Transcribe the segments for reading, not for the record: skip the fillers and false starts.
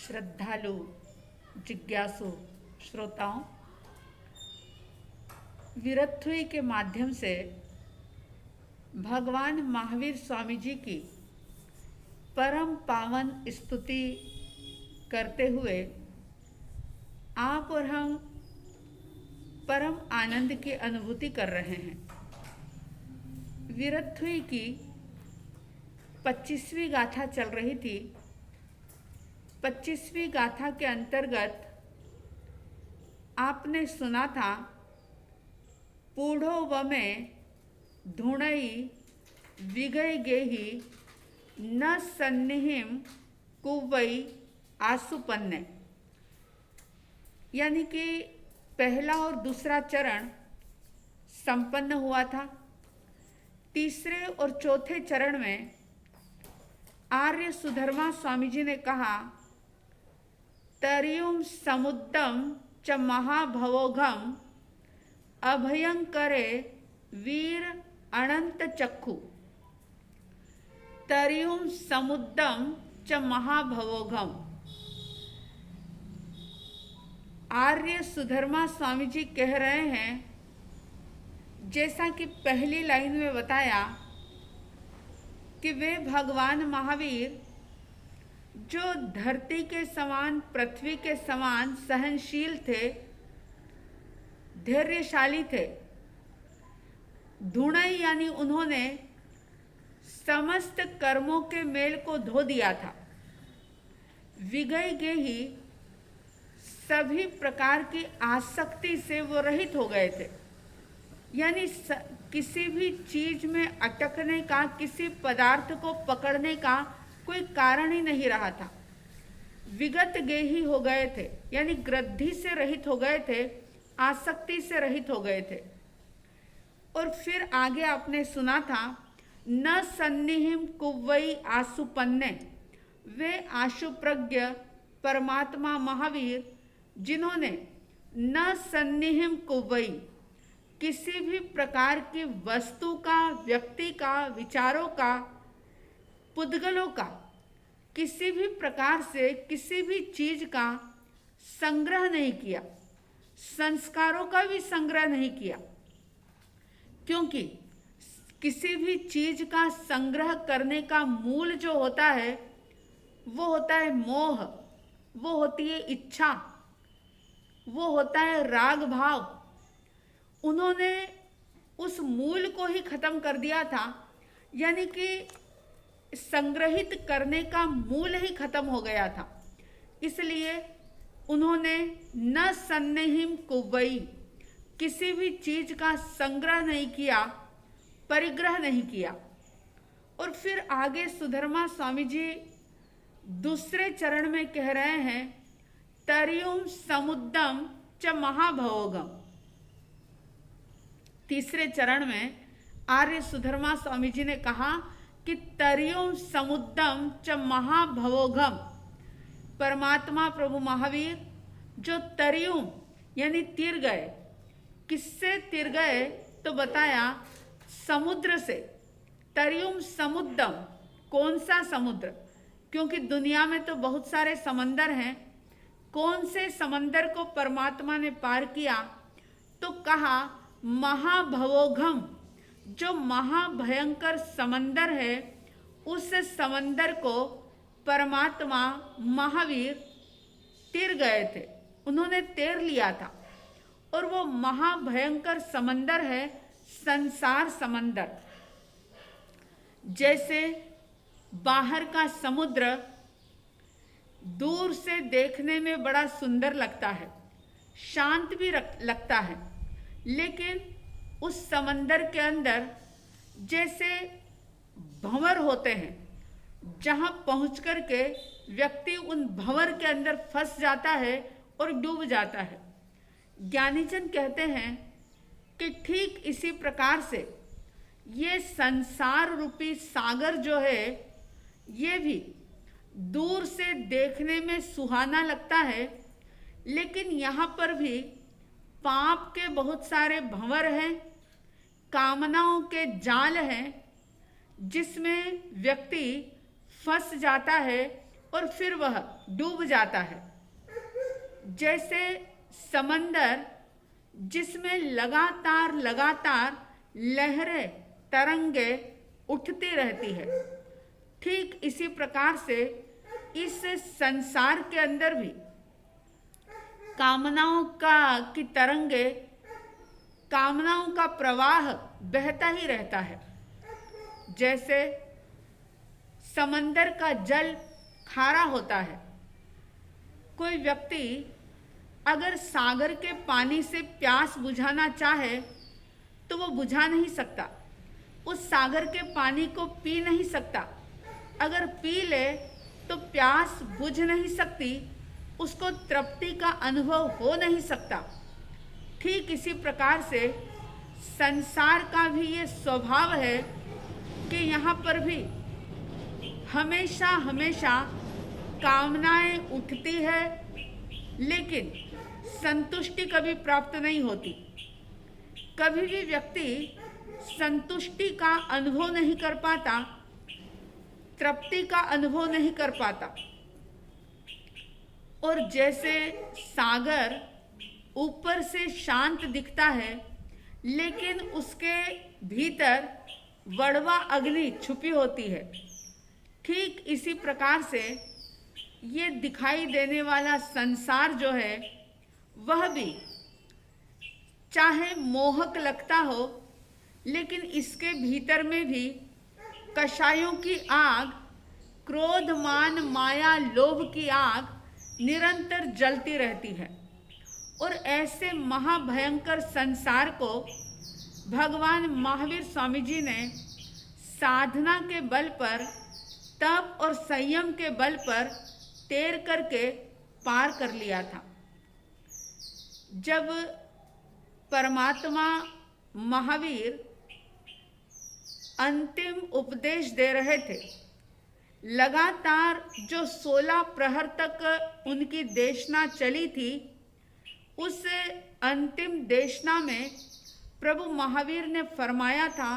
श्रद्धालु जिज्ञासु श्रोताओं, वीरत्वई के माध्यम से भगवान महावीर स्वामी जी की परम पावन स्तुति करते हुए आप और हम परम आनंद की अनुभूति कर रहे हैं। वीरत्वई की 25वीं गाथा चल रही थी। 25वीं गाथा के अंतर्गत आपने सुना था, पूढ़ो वमे धुणई विगई गेही न सन्निहिम कुवई आसुपन्ने, यानी कि पहला और दूसरा चरण संपन्न हुआ था। तीसरे और चौथे चरण में आर्य सुधर्मा स्वामी जी ने कहा, तरियुम समुद्रम च महाभवोघम अभयंकरे वीर अनंत चक्षु। तरियुम समुद्रम च महाभवोघम। आर्य सुधर्मा स्वामी जी कह रहे हैं, जैसा कि पहली लाइन में बताया कि वे भगवान महावीर जो धरती के समान, पृथ्वी के समान सहनशील थे, धैर्यशाली थे। धुणई यानी उन्होंने समस्त कर्मों के मेल को धो दिया था। विगई गेही, सभी प्रकार की आसक्ति से वो रहित हो गए थे, यानी किसी भी चीज में अटकने का, किसी पदार्थ को पकड़ने का कोई कारण ही नहीं रहा था। विगत गेही हो गए थे, यानी ग्रद्धि से रहित हो गए थे, आसक्ति से रहित हो गए थे। और फिर आगे आपने सुना था, न सन्निहिम कुवई आसुपन्ने, वे आशुप्रज्ञ परमात्मा महावीर जिन्होंने न सन्निहिम कुवई, किसी भी प्रकार की वस्तु का, व्यक्ति का, विचारों का, पुद्गलों का, किसी भी प्रकार से किसी भी चीज का संग्रह नहीं किया, संस्कारों का भी संग्रह नहीं किया। क्योंकि किसी भी चीज का संग्रह करने का मूल जो होता है वो होता है मोह, वो होती है इच्छा, वो होता है राग भाव। उन्होंने उस मूल को ही खत्म कर दिया था, यानी कि संग्रहित करने का मूल ही खत्म हो गया था। इसलिए उन्होंने न सन्निहिम कुवई, किसी भी चीज का संग्रह नहीं किया, परिग्रह नहीं किया। और फिर आगे सुधर्मा स्वामी जी दूसरे चरण में कह रहे हैं, तरियुम समुद्रम च महाभवोगम। तीसरे चरण में आर्य सुधर्मा स्वामी जी ने कहा कि तरियुम समुद्रम च महाभवोघम। परमात्मा प्रभु महावीर जो तरियुम यानी तिर गए, किससे तिर गए तो बताया समुद्र से। तरियुम समुद्रम, कौन सा समुद्र? क्योंकि दुनिया में तो बहुत सारे समंदर हैं। कौन से समंदर को परमात्मा ने पार किया? तो कहा महाभवोघम, जो महाभयंकर समंदर है, उस समंदर को परमात्मा महावीर तिर गए थे, उन्होंने तैर लिया था। और वो महाभयंकर समंदर है संसार समंदर। जैसे बाहर का समुद्र दूर से देखने में बड़ा सुंदर लगता है, शांत भी लगता है, लेकिन उस समंदर के अंदर जैसे भंवर होते हैं, जहां पहुंच कर के व्यक्ति उन भंवर के अंदर फंस जाता है और डूब जाता है। ज्ञानीजन कहते हैं कि ठीक इसी प्रकार से ये संसार रूपी सागर जो है, ये भी दूर से देखने में सुहाना लगता है, लेकिन यहाँ पर भी पाप के बहुत सारे भंवर हैं, कामनाओं के जाल हैं, जिसमें व्यक्ति फंस जाता है और फिर वह डूब जाता है। जैसे समंदर जिसमें लगातार लगातार लहरें तरंगे उठती रहती है, ठीक इसी प्रकार से इस संसार के अंदर भी कामनाओं की तरंगे, कामनाओं का प्रवाह बहता ही रहता है। जैसे समंदर का जल खारा होता है, कोई व्यक्ति अगर सागर के पानी से प्यास बुझाना चाहे तो वो बुझा नहीं सकता, उस सागर के पानी को पी नहीं सकता। अगर पी ले तो प्यास बुझ नहीं सकती, उसको तृप्ति का अनुभव हो नहीं सकता। ठीक इसी प्रकार से संसार का भी ये स्वभाव है कि यहाँ पर भी हमेशा हमेशा कामनाएं उठती है, लेकिन संतुष्टि कभी प्राप्त नहीं होती। कभी भी व्यक्ति संतुष्टि का अनुभव नहीं कर पाता, तृप्ति का अनुभव नहीं कर पाता। और जैसे सागर ऊपर से शांत दिखता है, लेकिन उसके भीतर वड़वा अग्नि छुपी होती है, ठीक इसी प्रकार से ये दिखाई देने वाला संसार जो है वह भी चाहे मोहक लगता हो, लेकिन इसके भीतर में भी कषायों की आग, क्रोध मान माया लोभ की आग निरंतर जलती रहती है। और ऐसे महाभयंकर संसार को भगवान महावीर स्वामी जी ने साधना के बल पर, तप और संयम के बल पर तैर करके पार कर लिया था। जब परमात्मा महावीर अंतिम उपदेश दे रहे थे, लगातार जो 16 प्रहर तक उनकी देशना चली थी, उस अंतिम देशना में प्रभु महावीर ने फरमाया था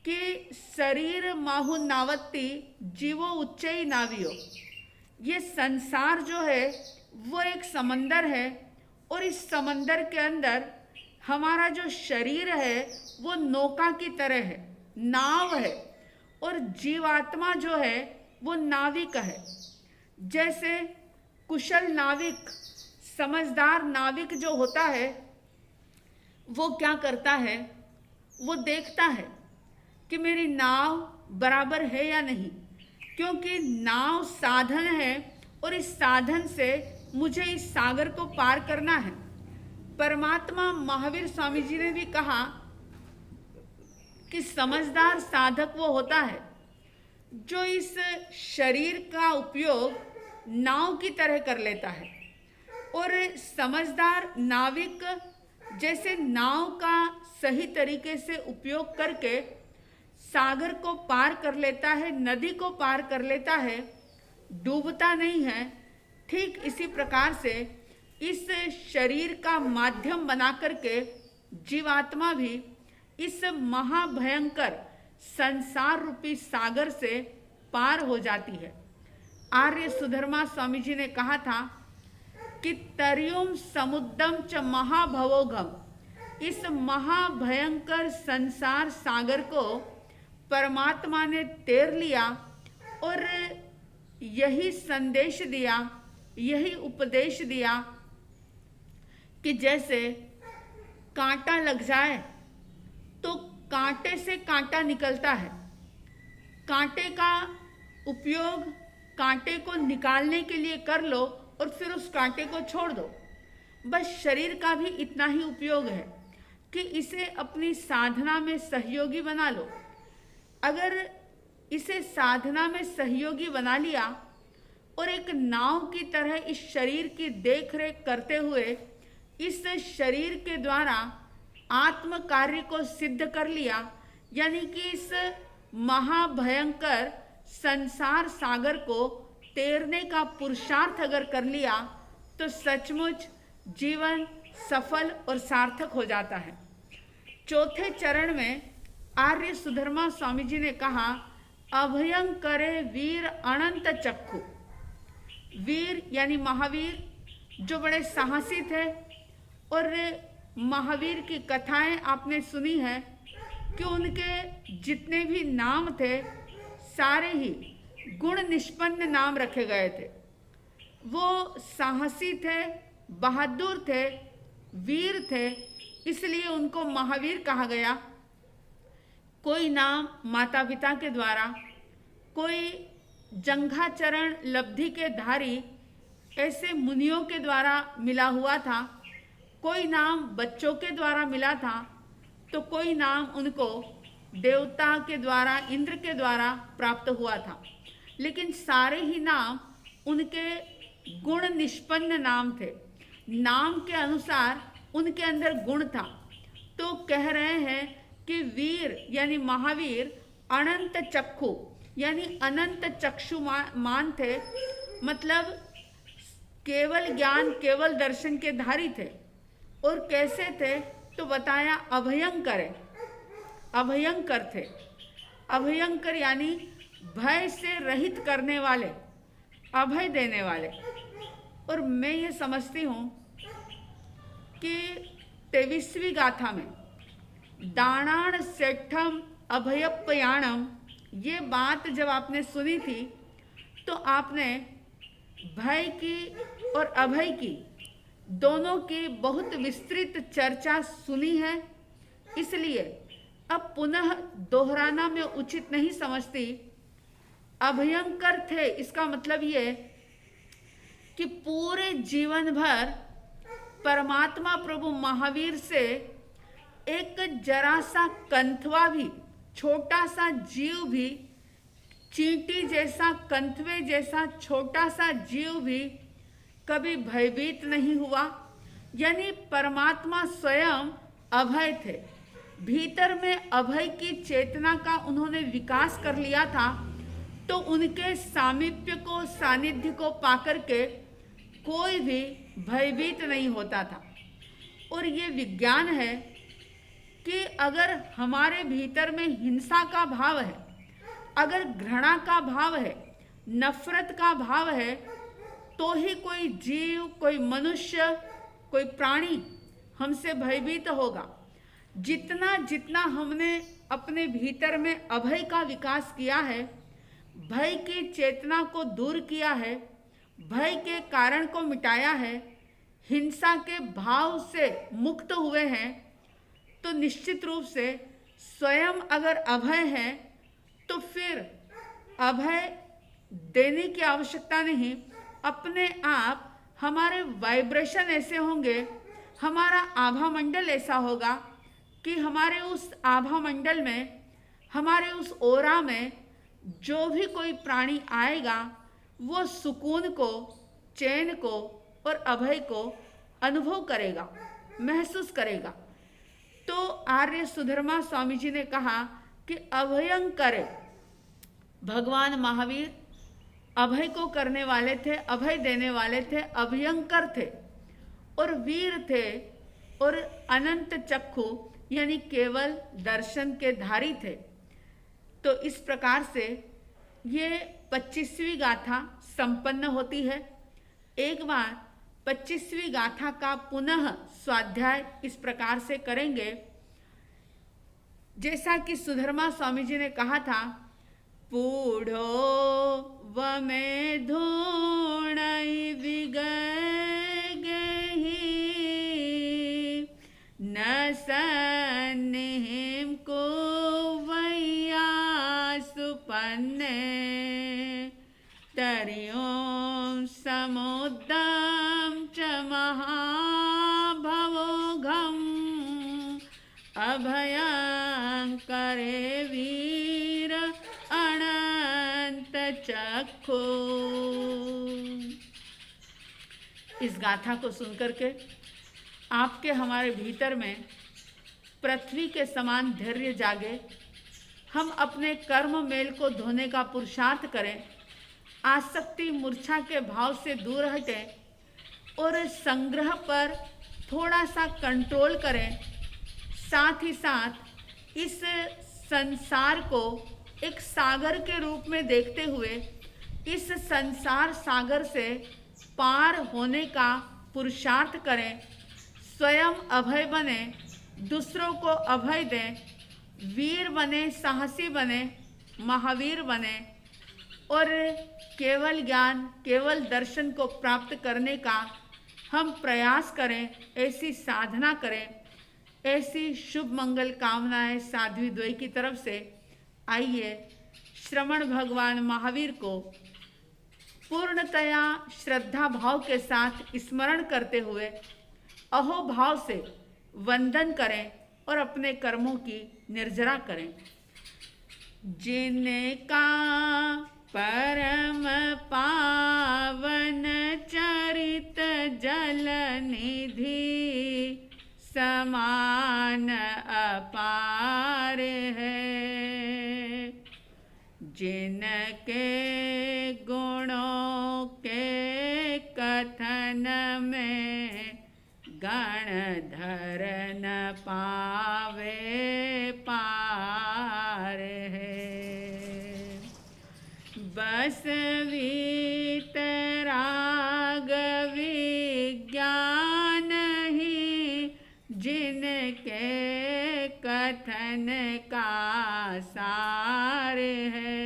कि शरीर माहु नावत्ति जीवो उच्चई नावियो। ये संसार जो है वो एक समंदर है, और इस समंदर के अंदर हमारा जो शरीर है वो नौका की तरह है, नाव है, और जीवात्मा जो है वो नाविक है। जैसे कुशल नाविक, समझदार नाविक जो होता है, वो क्या करता है, वो देखता है कि मेरी नाव बराबर है या नहीं, क्योंकि नाव साधन है और इस साधन से मुझे इस सागर को पार करना है। परमात्मा महावीर स्वामी जी ने भी कहा कि समझदार साधक वो होता है जो इस शरीर का उपयोग नाव की तरह कर लेता है, और समझदार नाविक जैसे नाव का सही तरीके से उपयोग करके सागर को पार कर लेता है, नदी को पार कर लेता है, डूबता नहीं है। ठीक इसी प्रकार से इस शरीर का माध्यम बना करके जीवात्मा भी इस महाभयंकर संसार रूपी सागर से पार हो जाती है। आर्य सुधर्मा स्वामी जी ने कहा था कि तर्युम समुद्रम च महाभवोगम, इस महाभयंकर संसार सागर को परमात्मा ने तैर लिया और यही संदेश दिया, यही उपदेश दिया कि जैसे कांटा लग जाए तो कांटे से कांटा निकलता है, कांटे का उपयोग कांटे को निकालने के लिए कर लो और फिर उस कांटे को छोड़ दो। बस शरीर का भी इतना ही उपयोग है कि इसे अपनी साधना में सहयोगी बना लो। अगर इसे साधना में सहयोगी बना लिया और एक नाव की तरह इस शरीर की देखरेख करते हुए इस शरीर के द्वारा आत्म कार्य को सिद्ध कर लिया, यानी कि इस महाभयंकर संसार सागर को तैरने का पुरुषार्थ अगर कर लिया तो सचमुच जीवन सफल और सार्थक हो जाता है। चौथे चरण में आर्य सुधर्मा स्वामी जी ने कहा, अभयं करे वीर अनंत चक्षु, वीर यानी महावीर जो बड़े साहसी थे, और महावीर की कथाएं आपने सुनी है कि उनके जितने भी नाम थे सारे ही गुण निष्पन्न नाम रखे गए थे। वो साहसी थे, बहादुर थे, वीर थे, इसलिए उनको महावीर कहा गया। कोई नाम माता पिता के द्वारा, कोई जंघाचरण लब्धि के धारी ऐसे मुनियों के द्वारा मिला हुआ था, कोई नाम बच्चों के द्वारा मिला था, तो कोई नाम उनको देवता के द्वारा, इंद्र के द्वारा प्राप्त हुआ था। लेकिन सारे ही नाम उनके गुण निष्पन्न नाम थे। नाम के अनुसार उनके अंदर गुण था। तो कह रहे हैं कि वीर यानी महावीर अनंत चक्षु यानी अनंत चक्षुमान थे, मतलब केवल ज्ञान, केवल दर्शन के धारी थे। और कैसे थे तो बताया अभयंकर है, अभयंकर थे। अभयंकर यानी भय से रहित करने वाले, अभय देने वाले। और मैं ये समझती हूँ कि 23वीं गाथा में दाणाण सेठम अभयप्पयाणम, ये बात जब आपने सुनी थी तो आपने भय की और अभय की दोनों की बहुत विस्तृत चर्चा सुनी है, इसलिए अब पुनः दोहराना मैं उचित नहीं समझती। अभयंकर थे इसका मतलब ये कि पूरे जीवन भर परमात्मा प्रभु महावीर से एक जरा सा कंथवा भी, छोटा सा जीव भी, चींटी जैसा, कंथवे जैसा छोटा सा जीव भी कभी भयभीत नहीं हुआ। यानी परमात्मा स्वयं अभय थे। भीतर में अभय की चेतना का उन्होंने विकास कर लिया था, तो उनके सामीप्य को, सानिध्य को पाकर के कोई भी भयभीत नहीं होता था। और ये विज्ञान है कि अगर हमारे भीतर में हिंसा का भाव है, अगर घृणा का भाव है, नफरत का भाव है, तो ही कोई जीव, कोई मनुष्य, कोई प्राणी हमसे भयभीत होगा। जितना जितना हमने अपने भीतर में अभय का विकास किया है, भय की चेतना को दूर किया है, भय के कारण को मिटाया है, हिंसा के भाव से मुक्त हुए हैं, तो निश्चित रूप से स्वयं अगर अभय है तो फिर अभय देने की आवश्यकता नहीं। अपने आप हमारे वाइब्रेशन ऐसे होंगे, हमारा आभा मंडल ऐसा होगा कि हमारे उस आभा मंडल में, हमारे उस ओरा में जो भी कोई प्राणी आएगा वो सुकून को, चैन को और अभय को अनुभव करेगा, महसूस करेगा। तो आर्य सुधर्मा स्वामी जी ने कहा कि अभयंकर, भगवान महावीर अभय को करने वाले थे, अभय देने वाले थे, अभयंकर थे और वीर थे और अनंत चक्षु यानी केवल दर्शन के धारी थे। तो इस प्रकार से ये 25वीं गाथा संपन्न होती है। एक बार 25वीं गाथा का पुनः स्वाध्याय इस प्रकार से करेंगे, जैसा कि सुधर्मा स्वामी जी ने कहा था, पूढ़ो वमे धूणई विगहि न सन्निहिम को वैया सुपन्ने तरियों समुद्रम च महाभवोघम अभयंकरे वीर अनंत चक्षु। इस गाथा को सुनकर के आपके हमारे भीतर में पृथ्वी के समान धैर्य जागे, हम अपने कर्म मेल को धोने का पुरुषार्थ करें, आसक्ति मूर्छा के भाव से दूर हटें और संग्रह पर थोड़ा सा कंट्रोल करें। साथ ही साथ इस संसार को एक सागर के रूप में देखते हुए इस संसार सागर से पार होने का पुरुषार्थ करें, स्वयं अभय बने, दूसरों को अभय दें, वीर बने, साहसी बने, महावीर बने और केवल ज्ञान, केवल दर्शन को प्राप्त करने का हम प्रयास करें, ऐसी साधना करें। ऐसी शुभ मंगल कामनाएं साध्वी द्वय की तरफ से। आइए श्रवण भगवान महावीर को पूर्णतया श्रद्धा भाव के साथ स्मरण करते हुए अहो भाव से वंदन करें और अपने कर्मों की निर्जरा करें। जिनका परम पावन चरित जल निधि समान अपार है, जिनके गुणों के कथन में गणधर न पावे पार है। बस वीतराग विज्ञान ही जिनके कथन का सार है,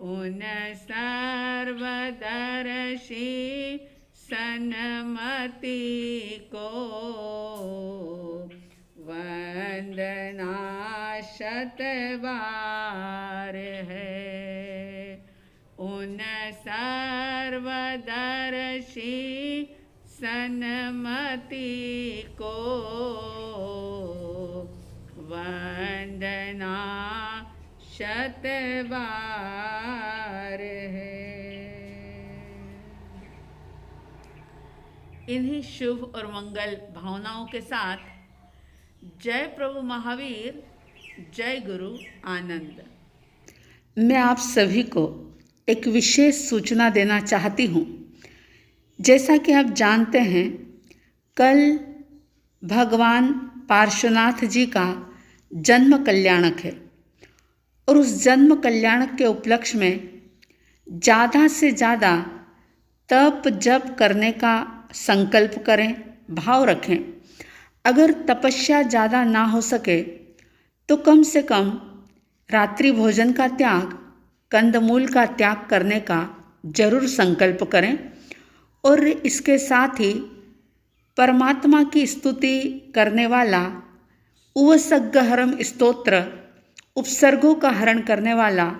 उन सर्वदर्शी सन्मति को वंदना शतबार है। उन सर्वदर्शी सन्मति को वंदना शतबार है। इन्हीं शुभ और मंगल भावनाओं के साथ जय प्रभु महावीर, जय गुरु आनंद। मैं आप सभी को एक विशेष सूचना देना चाहती हूँ। जैसा कि आप जानते हैं, कल भगवान पार्श्वनाथ जी का जन्म कल्याणक है और उस जन्म कल्याणक के उपलक्ष्य में ज़्यादा से ज़्यादा तप जप करने का संकल्प करें, भाव रखें। अगर तपस्या ज़्यादा ना हो सके तो कम से कम रात्रि भोजन का त्याग, कंदमूल का त्याग करने का जरूर संकल्प करें और इसके साथ ही परमात्मा की स्तुति करने वाला उवसग्गहरम स्तोत्र, उपसर्गों का हरण करने वाला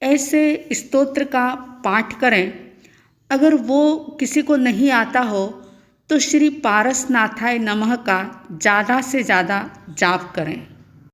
ऐसे स्तोत्र का पाठ करें। अगर वो किसी को नहीं आता हो तो श्री पारसनाथाय नमः का ज़्यादा से ज़्यादा जाप करें।